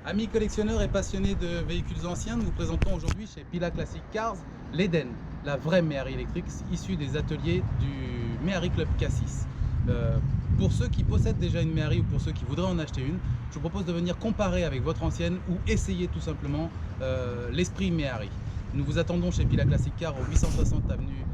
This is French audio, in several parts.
Amis collectionneurs et passionnés de véhicules anciens, nous vous présentons aujourd'hui chez Pila Classic Cars l'Eden, la vraie Méhari électrique issue des ateliers du Méhari Club Cassis. Pour ceux qui possèdent déjà une Méhari ou pour ceux qui voudraient en acheter une, je vous propose de venir comparer avec votre ancienne ou essayer tout simplement l'esprit Méhari. Nous vous attendons chez Pila Classic Cars au 860 avenue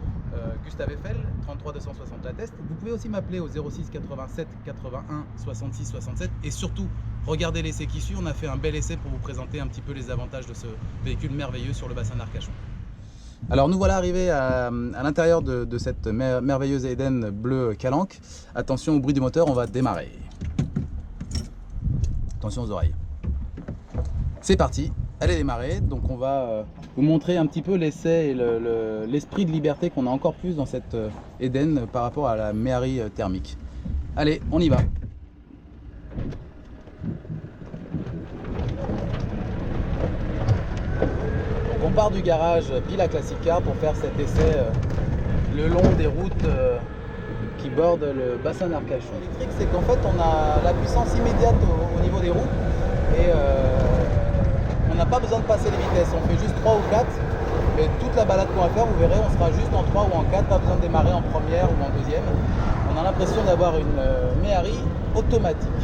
Gustave Eiffel, 33 260 La Teste. Vous pouvez aussi m'appeler au 06 87 81 66 67 et surtout regardez l'essai qui suit. On a fait un bel essai pour vous présenter un petit peu les avantages de ce véhicule merveilleux sur le bassin d'Arcachon. Alors nous voilà arrivés à l'intérieur de cette merveilleuse Eden bleu calanque. Attention au bruit du moteur, on va démarrer. Attention aux oreilles. C'est parti, elle est démarrée. Donc on va vous montrer un petit peu l'essai et l'esprit de liberté qu'on a encore plus dans cette Eden par rapport à la Méhari thermique. Allez, on y va. On part du garage Pila Classic Cars pour faire cet essai le long des routes qui bordent le bassin d'Arcachon. L'électrique, c'est qu'en fait on a la puissance immédiate au niveau des roues et on n'a pas besoin de passer les vitesses. On fait juste 3 ou 4 et toute la balade qu'on va faire, vous verrez, on sera juste en 3 ou en 4, pas besoin de démarrer en première ou en deuxième. On a l'impression d'avoir une Méhari automatique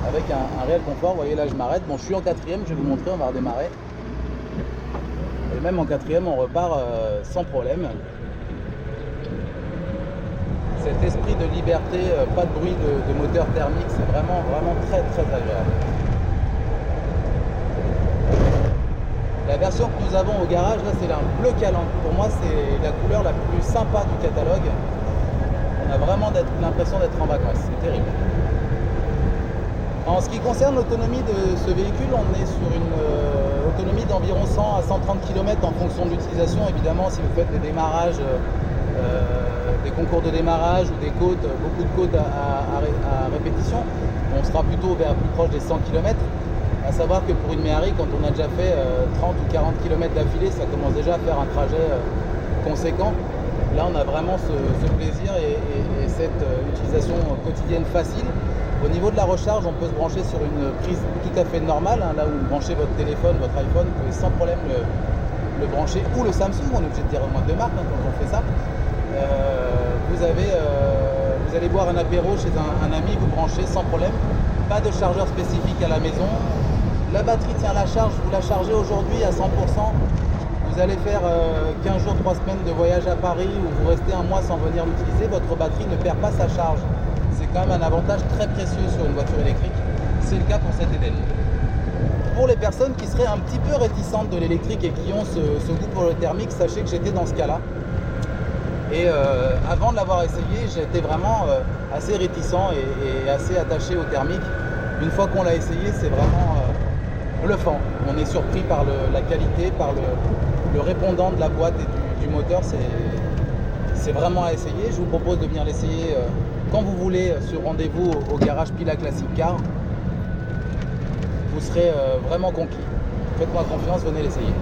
avec un réel confort. Vous voyez, là je m'arrête, bon je suis en quatrième, je vais vous montrer, on va redémarrer. Et même en quatrième, on repart sans problème. Cet esprit de liberté, pas de bruit de moteur thermique, c'est vraiment très agréable. La version que nous avons au garage, là, c'est un bleu calanque. Pour moi, c'est la couleur la plus sympa du catalogue. On a vraiment l'impression d'être en vacances, c'est terrible. En ce qui concerne l'autonomie de ce véhicule, on est sur une autonomie d'environ 100 à 130 km en fonction de l'utilisation. Évidemment, si vous faites des démarrages, des concours de démarrage ou des côtes, beaucoup de côtes à répétition, on sera plutôt vers plus proche des 100 km. À savoir que pour une Méhari, quand on a déjà fait 30 ou 40 km d'affilée, ça commence déjà à faire un trajet conséquent. Là, on a vraiment ce plaisir et cette utilisation quotidienne facile. Au niveau de la recharge, on peut se brancher sur une prise tout à fait normale, hein, là où vous branchez votre téléphone, votre iPhone, vous pouvez sans problème le brancher, ou le Samsung, on est obligé de dire au moins de marque hein, quand on fait ça. Vous allez boire un apéro chez un ami, vous branchez sans problème, pas de chargeur spécifique à la maison. La batterie tient la charge, vous la chargez aujourd'hui à 100%, vous allez faire 15 jours, 3 semaines de voyage à Paris ou vous restez un mois sans venir l'utiliser, votre batterie ne perd pas sa charge. C'est quand même un avantage très précieux sur une voiture électrique. C'est le cas pour cette Eden. Pour les personnes qui seraient un petit peu réticentes de l'électrique et qui ont ce goût pour le thermique, sachez que j'étais dans ce cas-là. Et avant de l'avoir essayé, j'étais vraiment assez réticent et assez attaché au thermique. Une fois qu'on l'a essayé, c'est vraiment bluffant. On est surpris par la qualité, par le répondant de la boîte et du moteur. C'est vraiment à essayer. Je vous propose de venir l'essayer quand vous voulez sur rendez-vous au garage Pila Classic Cars. Vous serez vraiment conquis. Faites-moi confiance, venez l'essayer.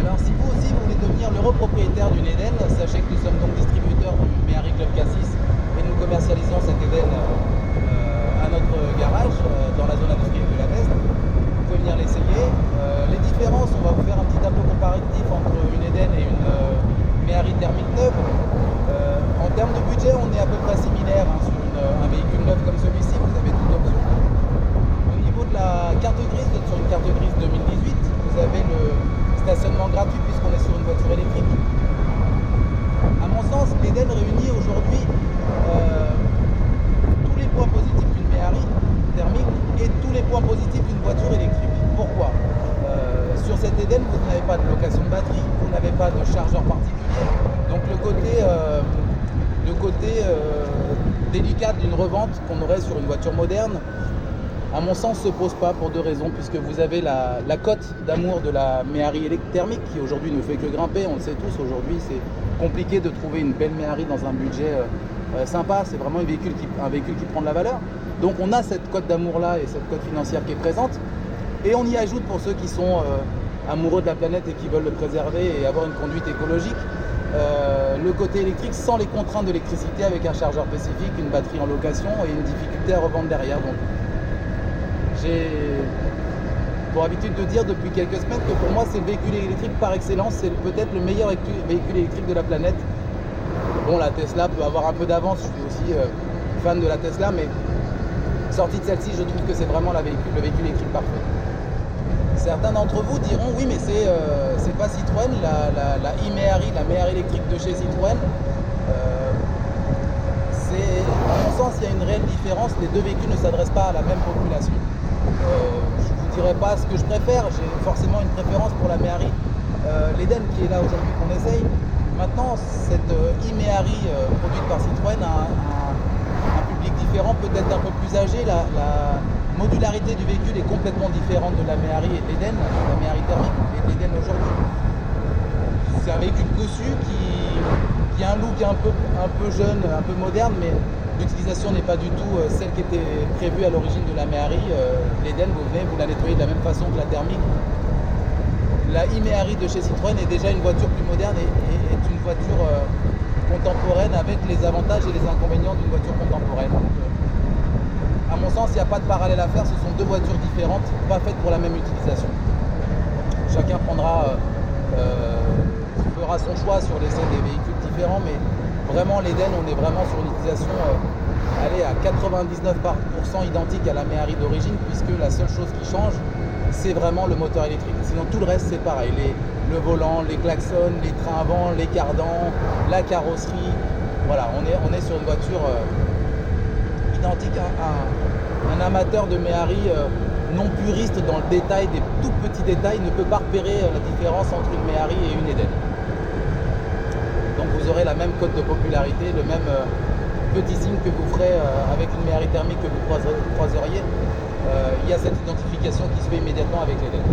Alors si vous aussi vous voulez devenir l'heureux propriétaire d'une Eden, sachez que nous sommes donc distributeurs du Méhari Club Cassis et nous commercialisons cette Eden à notre garage dans la zone industrielle de La Teste. Vous pouvez venir l'essayer. Les différences, on va vous faire un petit tableau comparatif entre une Eden et une Méhari thermique neuve. En termes de budget, on est à peu près similaire hein, sur un véhicule neuf comme celui-ci, vous avez toute option. Au niveau de la carte grise, vous êtes sur une carte grise 2018, vous avez le stationnement gratuit puisqu'on est sur une voiture électrique. À mon sens, l'Eden réunit aujourd'hui tous les points positifs d'une Méhari thermique et tous les points positifs d'une voiture électrique. Pourquoi sur cette Eden, vous n'avez pas de location de batterie, vous n'avez pas de chargeur particulier. Donc le côté délicat d'une revente qu'on aurait sur une voiture moderne, à mon sens, se pose pas pour deux raisons, puisque vous avez la cote d'amour de la Méhari thermique qui aujourd'hui ne fait que grimper. On le sait tous, aujourd'hui c'est compliqué de trouver une belle Méhari dans un budget sympa. C'est vraiment un véhicule qui prend de la valeur. Donc on a cette cote d'amour là et cette cote financière qui est présente. Et on y ajoute pour ceux qui sont amoureux de la planète et qui veulent le préserver et avoir une conduite écologique, le côté électrique sans les contraintes d'électricité avec un chargeur spécifique, une batterie en location et une difficulté à revendre derrière. Donc j'ai pour habitude de dire depuis quelques semaines que pour moi c'est le véhicule électrique par excellence, c'est peut-être le meilleur véhicule électrique de la planète. Bon, la Tesla peut avoir un peu d'avance, je suis aussi fan de la Tesla, mais sortie de celle-ci, je trouve que c'est vraiment le véhicule électrique parfait. Certains d'entre vous diront oui, mais c'est pas Citroën, la e-Méhari, la Méhari électrique de chez Citroën. À mon sens, il y a une réelle différence. Les deux véhicules ne s'adressent pas à la même population. Je ne vous dirai pas ce que je préfère, j'ai forcément une préférence pour la Méhari. L'Eden qui est là aujourd'hui qu'on essaye. Maintenant, cette e-Méhari produite par Citroën a un public différent, peut-être un peu plus âgé. La modularité du véhicule est complètement différente de la Méhari et de l'Eden, la Méhari thermique et de l'Eden aujourd'hui. C'est un véhicule cossu qui a un look un peu jeune, un peu moderne, mais l'utilisation n'est pas du tout celle qui était prévue à l'origine de la Méhari. L'Eden, vous la nettoyez de la même façon que la thermique. La e-Méhari de chez Citroën est déjà une voiture plus moderne et est une voiture contemporaine avec les avantages et les inconvénients d'une voiture contemporaine. Donc, à mon sens, il n'y a pas de parallèle à faire, ce sont deux voitures différentes, pas faites pour la même utilisation. Chacun fera son choix sur l'essai des véhicules différents, mais vraiment l'Eden, on est vraiment sur une utilisation à 99% identique à la Méhari d'origine, puisque la seule chose qui change, c'est vraiment le moteur électrique. Sinon tout le reste c'est pareil, le volant, les klaxons, les trains avant, les cardans, la carrosserie. Voilà, on est sur une voiture identique. Un amateur de Méhari non puriste dans le détail, des tout petits détails, ne peut pas repérer la différence entre une Méhari et une Eden. Donc vous aurez la même cote de popularité, le même petit signe que vous ferez avec une Méhari thermique que vous croiseriez. Il y a cette identification qui se fait immédiatement avec l'Eden.